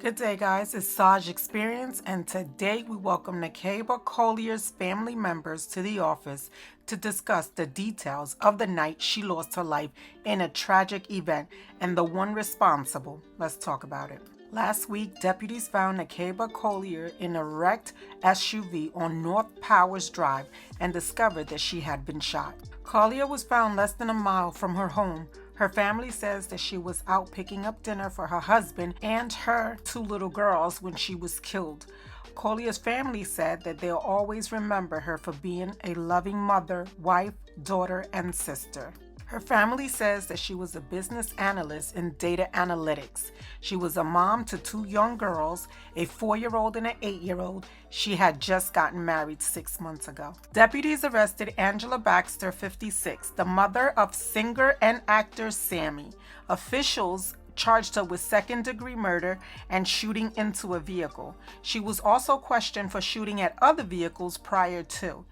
Good day, guys. It's Saj Experience, and today we welcome Nekaybaw Collier's family members to the office to discuss the details of the night she lost her life in a tragic event and the one responsible. Let's talk about it. Last week, deputies found Nekaybaw Collier in a wrecked SUV on North Powers Drive and discovered that she had been shot. Collier was found less than a mile from her home. Her family says that she was out picking up dinner for her husband and her two little girls when she was killed. Collier's family said that they'll always remember her for being a loving mother, wife, daughter, and sister. Her family says that she was a business analyst in data analytics. She was a mom to two young girls, a 4-year-old and an 8-year-old. She had just gotten married 6 months ago. Deputies arrested Angila Baxter, 56, the mother of singer and actor Sammy. Officials charged her with second-degree murder and shooting into a vehicle. She was also questioned for shooting at other vehicles prior to.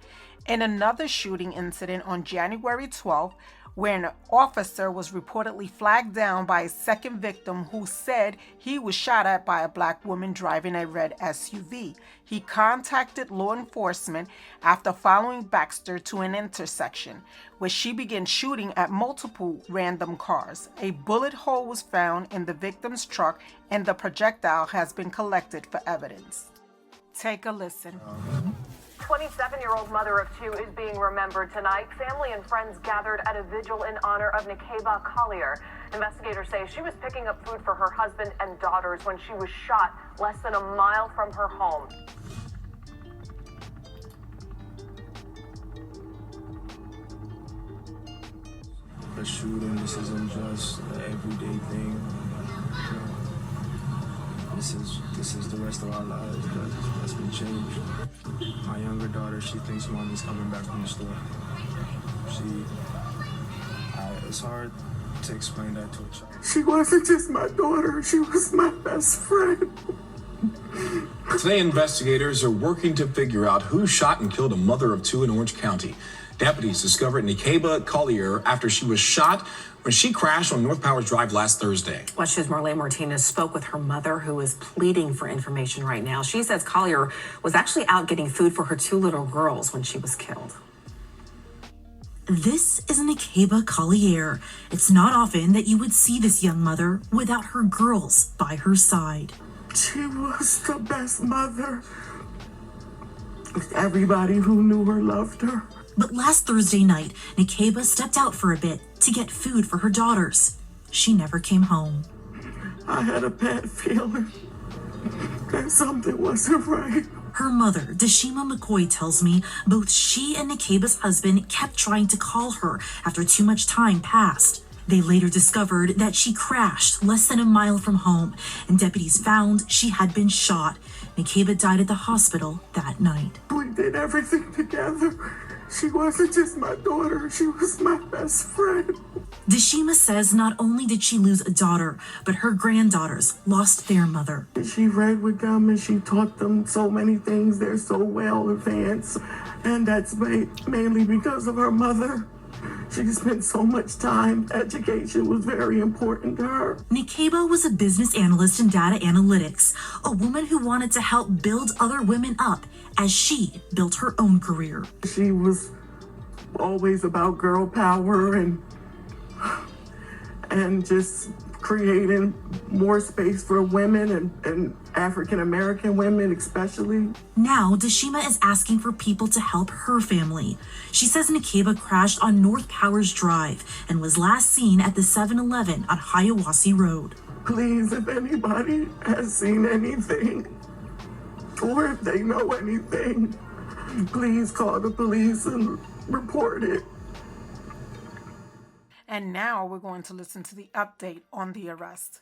In another shooting incident on January 12th, where an officer was reportedly flagged down by a second victim who said he was shot at by a black woman driving a red SUV. He contacted law enforcement after following Baxter to an intersection, where she began shooting at multiple random cars. A bullet hole was found in the victim's truck, and the projectile has been collected for evidence. Take a listen. 27-year-old mother of two is being remembered tonight. Family and friends gathered at a vigil in honor of Nekaybaw Collier. Investigators say she was picking up food for her husband and daughters when she was shot less than a mile from her home. A shooting, this isn't just an everyday thing. This is the rest of our lives that's been changed. My younger daughter, she thinks mommy's coming back from the store. It's hard to explain that to a child. She wasn't just my daughter, she was my best friend. Today, investigators are working to figure out who shot and killed a mother of two in Orange County. Deputies discovered Nekaybaw Collier after she was shot when she crashed on North Powers Drive last Thursday. Watch News' Marlene Martinez spoke with her mother, who is pleading for information right now. She says Collier was actually out getting food for her two little girls when she was killed. This is Nekaybaw Collier. It's not often that you would see this young mother without her girls by her side. She was the best mother. Everybody who knew her loved her. But last Thursday night, Nekaybaw stepped out for a bit to get food for her daughters. She never came home. I had a bad feeling that something wasn't right. Her mother, Deshima McCoy, tells me both she and Nekaybaw's husband kept trying to call her after too much time passed. They later discovered that she crashed less than a mile from home, and deputies found she had been shot. Nekaybaw died at the hospital that night. We did everything together. She wasn't just my daughter, she was my best friend. Deshima says not only did she lose a daughter, but her granddaughters lost their mother. She read with them and she taught them so many things. They're so well advanced, and that's mainly because of her mother. She spent so much time. Education was very important to her. Nekaybaw was a business analyst in data analytics, a woman who wanted to help build other women up as she built her own career. She was always about girl power and just creating more space for women and African-American women especially. Now, Deshima is asking for people to help her family. She says Nekaybaw crashed on North Powers Drive and was last seen at the 7-Eleven on Hiawassee Road. Please, if anybody has seen anything, or if they know anything, please call the police and report it. And now we're going to listen to the update on the arrest.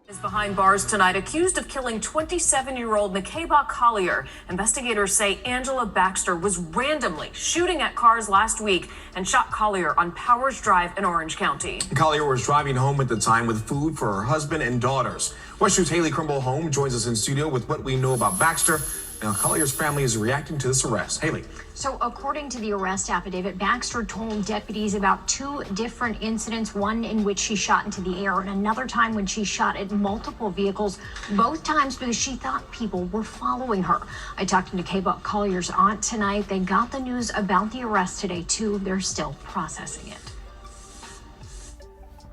Is behind bars tonight, accused of killing 27-year-old Nekaybaw Collier. Investigators say Angila Baxter was randomly shooting at cars last week and shot Collier on Powers Drive in Orange County. Collier was driving home at the time with food for her husband and daughters. West News' Haley Crimble Home joins us in studio with what we know about Baxter Now, Collier's family is reacting to this arrest. Haley. So according to the arrest affidavit, Baxter told deputies about 2 different incidents, one in which she shot into the air and another time when she shot at multiple vehicles, both times because she thought people were following her. I talked to Nekaybaw Collier's aunt tonight. They got the news about the arrest today, too. They're still processing it.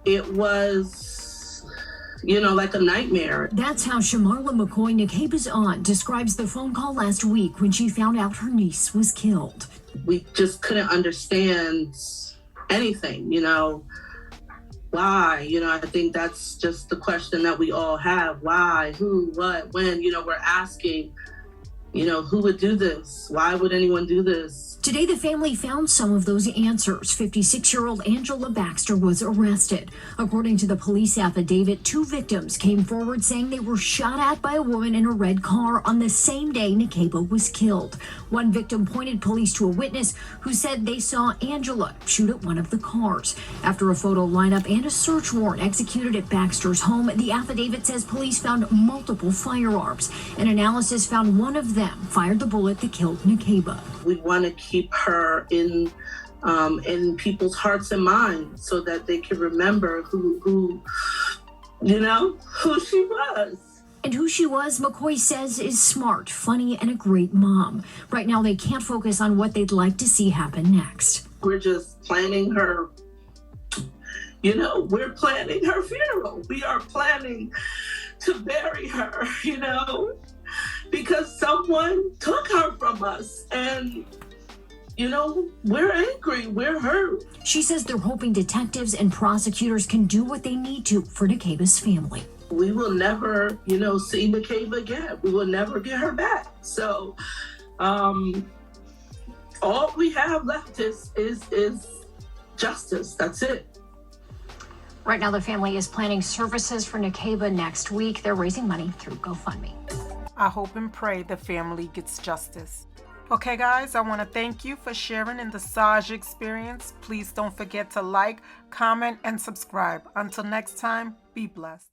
It was, like a nightmare. That's how Shamarla McCoy, Nekaybaw's aunt, describes the phone call last week when she found out her niece was killed. We just couldn't understand anything, why? I think that's just the question that we all have. Why, who, what, when, we're asking, who would do this? Why would anyone do this? Today, the family found some of those answers. 56-year-old Angela Baxter was arrested. According to the police affidavit, 2 victims came forward saying they were shot at by a woman in a red car on the same day Nekaybaw was killed. One victim pointed police to a witness who said they saw Angela shoot at one of the cars. After a photo lineup and a search warrant executed at Baxter's home, the affidavit says police found multiple firearms. An analysis found one of them fired the bullet that killed Nekaybaw. We want to keep her in people's hearts and minds so that they can remember who she was. And who she was, McCoy says, is smart, funny, and a great mom. Right now, they can't focus on what they'd like to see happen next. We're just planning her, we're planning her funeral. We are planning to bury her, because someone took her from us. And, we're angry, we're hurt. She says they're hoping detectives and prosecutors can do what they need to for Nekaybaw's family. We will never, see Nekaybaw again. We will never get her back. So, all we have left is justice. That's it. Right now, the family is planning services for Nekaybaw next week. They're raising money through GoFundMe. I hope and pray the family gets justice. Okay, guys, I want to thank you for sharing in the Saj experience. Please don't forget to like, comment, and subscribe. Until next time, be blessed.